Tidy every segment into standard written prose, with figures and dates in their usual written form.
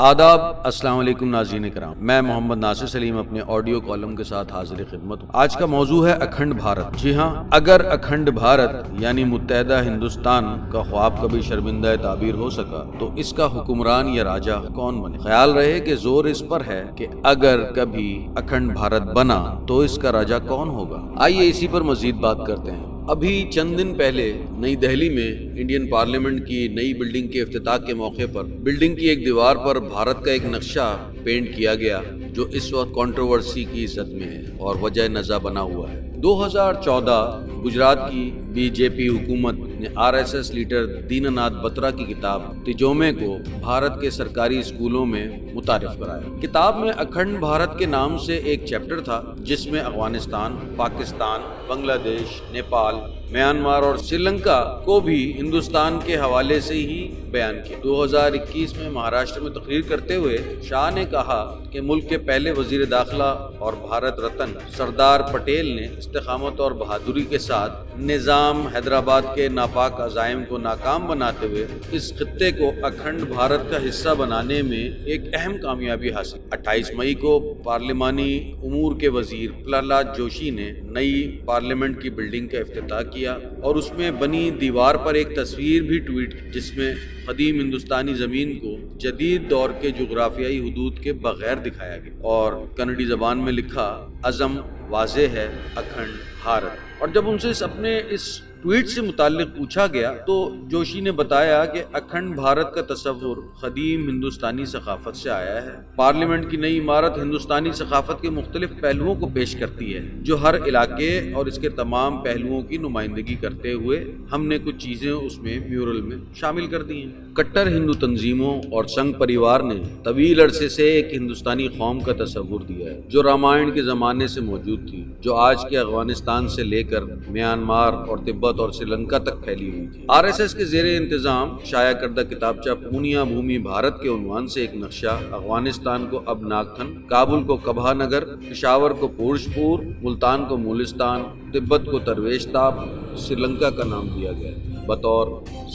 آداب، السلام علیکم ناظرین کرام، میں محمد ناصر سلیم اپنے آڈیو کالم کے ساتھ حاضر خدمت ہوں۔ آج کا موضوع ہے اکھنڈ بھارت۔ جی ہاں، اگر اکھنڈ بھارت یعنی متحدہ ہندوستان کا خواب کبھی شرمندہ تعبیر ہو سکا تو اس کا حکمران یا راجا کون بنے؟ خیال رہے کہ زور اس پر ہے کہ اگر کبھی اکھنڈ بھارت بنا تو اس کا راجا کون ہوگا؟ آئیے اسی پر مزید بات کرتے ہیں۔ ابھی چند دن پہلے نئی دہلی میں انڈین پارلیمنٹ کی نئی بلڈنگ کے افتتاح کے موقع پر بلڈنگ کی ایک دیوار پر بھارت کا ایک نقشہ پینٹ کیا گیا جو اس وقت کنٹروورسی کی زد میں ہے اور وجہ نزاع بنا ہوا ہے۔ 2014 گجرات کی بی جے پی حکومت نے RSS لیڈر دین ناتھ بترا کی کتاب تیجومے کو بھارت کے سرکاری اسکولوں میں متعارف کرایا۔ کتاب میں اکھنڈ بھارت کے نام سے ایک چیپٹر تھا جس میں افغانستان، پاکستان، بنگلہ دیش، نیپال، میانمار اور سری لنکا کو بھی ہندوستان کے حوالے سے ہی بیان کیا۔ 2021 میں مہاراشٹر میں تقریر کرتے ہوئے شاہ نے کہا کہ ملک کے پہلے وزیر داخلہ اور بھارت رتن سردار پٹیل نے استقامت اور بہادری کے ساتھ نظام حیدرآباد کے ناپاک عزائم کو ناکام بناتے ہوئے اس خطے کو اکھنڈ بھارت کا حصہ بنانے میں ایک اہم کامیابی حاصل۔ 28 مئی کو پارلیمانی امور کے وزیر پرہلاد جوشی نے نئی پارلیمنٹ کی بلڈنگ کا افتتاح کیا اور اس میں بنی دیوار پر ایک تصویر بھی ٹویٹ کی جس میں قدیم ہندوستانی زمین کو جدید دور کے جغرافیائی حدود کے بغیر دکھایا گیا اور کنڑی زبان میں لکھا عزم واضح ہے اکھنڈ بھارت۔ اور جب ان سے اپنے اس ٹویٹ سے متعلق پوچھا گیا تو جوشی نے بتایا کہ اکھنڈ بھارت کا تصور قدیم ہندوستانی ثقافت سے آیا ہے۔ پارلیمنٹ کی نئی عمارت ہندوستانی ثقافت کے مختلف پہلوؤں کو پیش کرتی ہے جو ہر علاقے اور اس کے تمام پہلوؤں کی نمائندگی کرتے ہوئے ہم نے کچھ چیزیں اس میں میورل میں شامل کر دی ہیں۔ کٹر ہندو تنظیموں اور سنگھ پریوار نے طویل عرصے سے ایک ہندوستانی قوم کا تصور دیا ہے جو رامائن کے زمانے سے موجود تھی، جو آج کے افغانستان سے لے کر میانمار اور تبت اور سری لنکا تک پھیلی ہوئی تھی۔ RSS کے زیر انتظام شائع کردہ کتابچہ پونیا بھومی بھارت کے عنوان سے ایک نقشہ افغانستان کو اب ناگتھن، کابل کو کبھا نگر، پشاور کو پورش پور، ملتان کو مولستان، تبت کو ترویش تاپ، سری لنکا کا نام دیا گیا بطور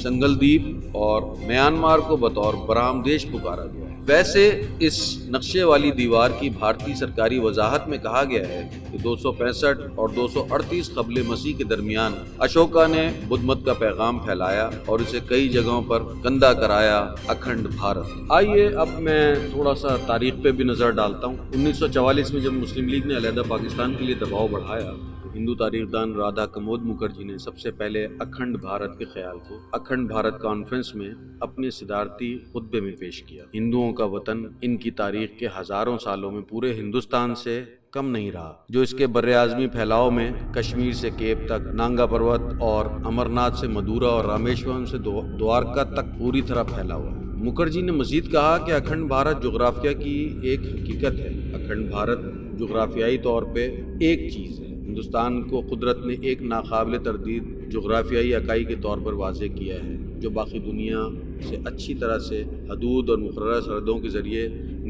سنگل دیپ اور میانمار کو بطور برہم دیش پکارا گیا۔ ویسے اس نقشے والی دیوار کی بھارتی سرکاری وضاحت میں کہا گیا ہے کہ 265 اور 238 قبل مسیح کے درمیان اشوکا نے بدھ مت کا پیغام پھیلایا اور اسے کئی جگہوں پر گندا کرایا اکھنڈ بھارت۔ آئیے اب میں تھوڑا سا تاریخ پہ بھی نظر ڈالتا ہوں۔ 1944 میں جب مسلم لیگ نے علیحدہ پاکستان کے لیے دباؤ بڑھایا تو ہندو تاریخ دان رادھا کمود مکھرجی نے سب سے پہلے اکھنڈ بھارت کے خیال کو اکھنڈ بھارت کانفرنس میں اپنے صدارتی خطبے میں پیش کیا۔ ہندوؤں کا وطن ان کی تاریخ کے ہزاروں سالوں میں پورے ہندوستان سے کم نہیں رہا، جو اس کے بر اعظمی پھیلاؤ میں کشمیر سے کیپ تک، نانگا پروت اور امرناتھ سے مدورا اور رامیشورم سے دوارکا تک پوری طرح پھیلا ہوا ہے۔ مکھرجی نے مزید کہا کہ اکھنڈ بھارت جغرافیہ کی ایک حقیقت ہے۔ اکھنڈ بھارت جغرافیائی طور پہ ایک چیز ہے۔ ہندوستان کو قدرت نے ایک ناقابل تردید جغرافیائی اکائی کے طور پر واضح کیا ہے جو باقی دنیا سے اچھی طرح سے حدود اور مقررہ سرحدوں کے ذریعے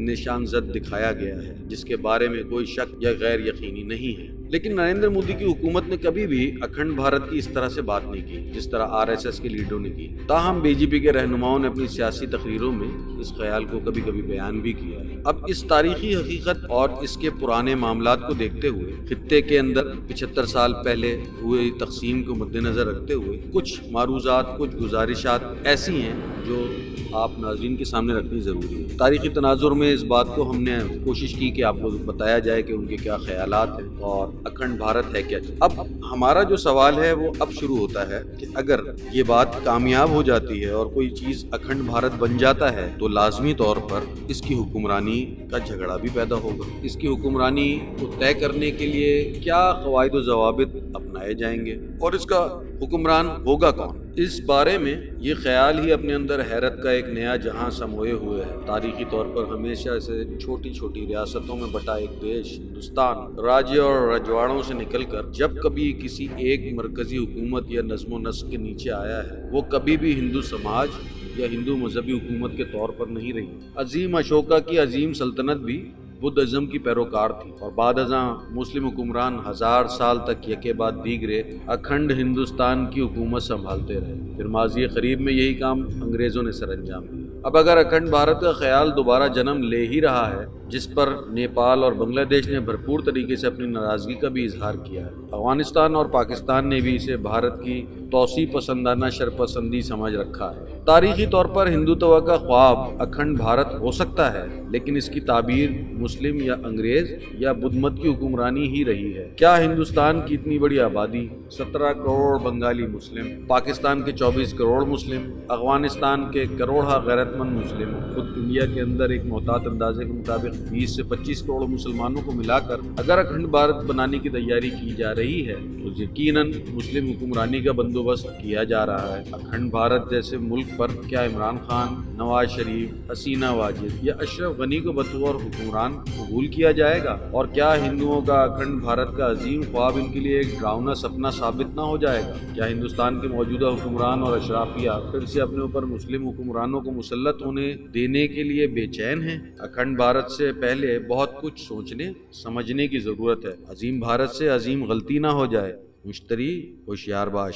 نشان زد دکھایا گیا ہے، جس کے بارے میں کوئی شک یا غیر یقینی نہیں ہے۔ لیکن نریندر مودی کی حکومت نے کبھی بھی اکھنڈ بھارت کی اس طرح سے بات نہیں کی جس طرح RSS کے لیڈروں نے کی۔ تاہم BJP کے رہنماؤں نے اپنی سیاسی تقریروں میں اس خیال کو کبھی کبھی بیان بھی کیا ہے۔ اب اس تاریخی حقیقت اور اس کے پرانے معاملات کو دیکھتے ہوئے، خطے کے اندر 75 سال پہلے ہوئے تقسیم کو مد نظر رکھتے ہوئے کچھ معروضات، کچھ گزارشات ایسی ہیں جو آپ ناظرین کے سامنے رکھنی ضروری ہے۔ تاریخی تناظر میں اس بات کو ہم نے کوشش کی کہ آپ کو بتایا جائے کہ ان کے کیا خیالات ہیں اور اکھنڈ بھارت ہے کیا۔ اب ہمارا جو سوال ہے وہ اب شروع ہوتا ہے کہ اگر یہ بات کامیاب ہو جاتی ہے اور کوئی چیز اکھنڈ بھارت بن جاتا ہے تو لازمی طور پر اس کی حکمرانی کا جھگڑا بھی پیدا ہوگا۔ اس کی حکمرانی کو طے کرنے کے لیے کیا قواعد و ضوابط اپنائے جائیں گے اور اس کا حکمران ہوگا کون؟ اس بارے میں یہ خیال ہی اپنے اندر حیرت کا ایک نیا جہاں سموئے ہوئے ہے۔ تاریخی طور پر ہمیشہ سے چھوٹی چھوٹی ریاستوں میں بٹا ایک دیش ہندوستان راجیہ اور رجواڑوں سے نکل کر جب کبھی کسی ایک مرکزی حکومت یا نظم و نسق کے نیچے آیا ہے وہ کبھی بھی ہندو سماج یا ہندو مذہبی حکومت کے طور پر نہیں رہی۔ عظیم اشوکا کی عظیم سلطنت بھی بدھ ازم کی پیروکار تھی اور بعد ازاں مسلم حکمران 1000 سال تک یکے بعد دیگرے اکھنڈ ہندوستان کی حکومت سنبھالتے رہے۔ پھر ماضی قریب میں یہی کام انگریزوں نے سر انجام دیا۔ اب اگر اکھنڈ بھارت کا خیال دوبارہ جنم لے ہی رہا ہے، جس پر نیپال اور بنگلہ دیش نے بھرپور طریقے سے اپنی ناراضگی کا بھی اظہار کیا ہے، افغانستان اور پاکستان نے بھی اسے بھارت کی توسیع پسندانہ شرپسندی سمجھ رکھا ہے۔ تاریخی طور پر ہندوتوا کا خواب اکھنڈ بھارت ہو سکتا ہے، لیکن اس کی تعبیر مسلم یا انگریز یا بدھ مت کی حکمرانی ہی رہی ہے۔ کیا ہندوستان کی اتنی بڑی آبادی، 17 کروڑ بنگالی مسلم، پاکستان کے 24 کروڑ مسلم، افغانستان کے کروڑہ غیرت مند مسلم، خود انڈیا کے اندر ایک محتاط اندازے کے مطابق 20 سے 25 کروڑ مسلمانوں کو ملا کر اگر اکھنڈ بھارت بنانے کی تیاری کی جا رہی ہے تو یقیناً مسلم حکمرانی کا بندوبست کیا جا رہا ہے۔ اکھنڈ بھارت جیسے ملک پر کیا عمران خان، نواز شریف، حسینہ واجد یا اشرف غنی کو بطور حکمران قبول کیا جائے گا؟ اور کیا ہندوؤں کا اکھنڈ بھارت کا عظیم خواب ان کے لیے ایک ڈراؤنا سپنا ثابت نہ ہو جائے گا؟ کیا ہندوستان کے موجودہ حکمران اور اشرافیہ پھر سے اپنے اوپر مسلم حکمرانوں کو مسلط ہونے دینے کے لیے بے چین ہیں؟ اکھنڈ بھارت سے پہلے بہت کچھ سوچنے سمجھنے کی ضرورت ہے۔ عظیم بھارت سے عظیم غلطی نہ ہو جائے۔ مشتری ہوشیار باش۔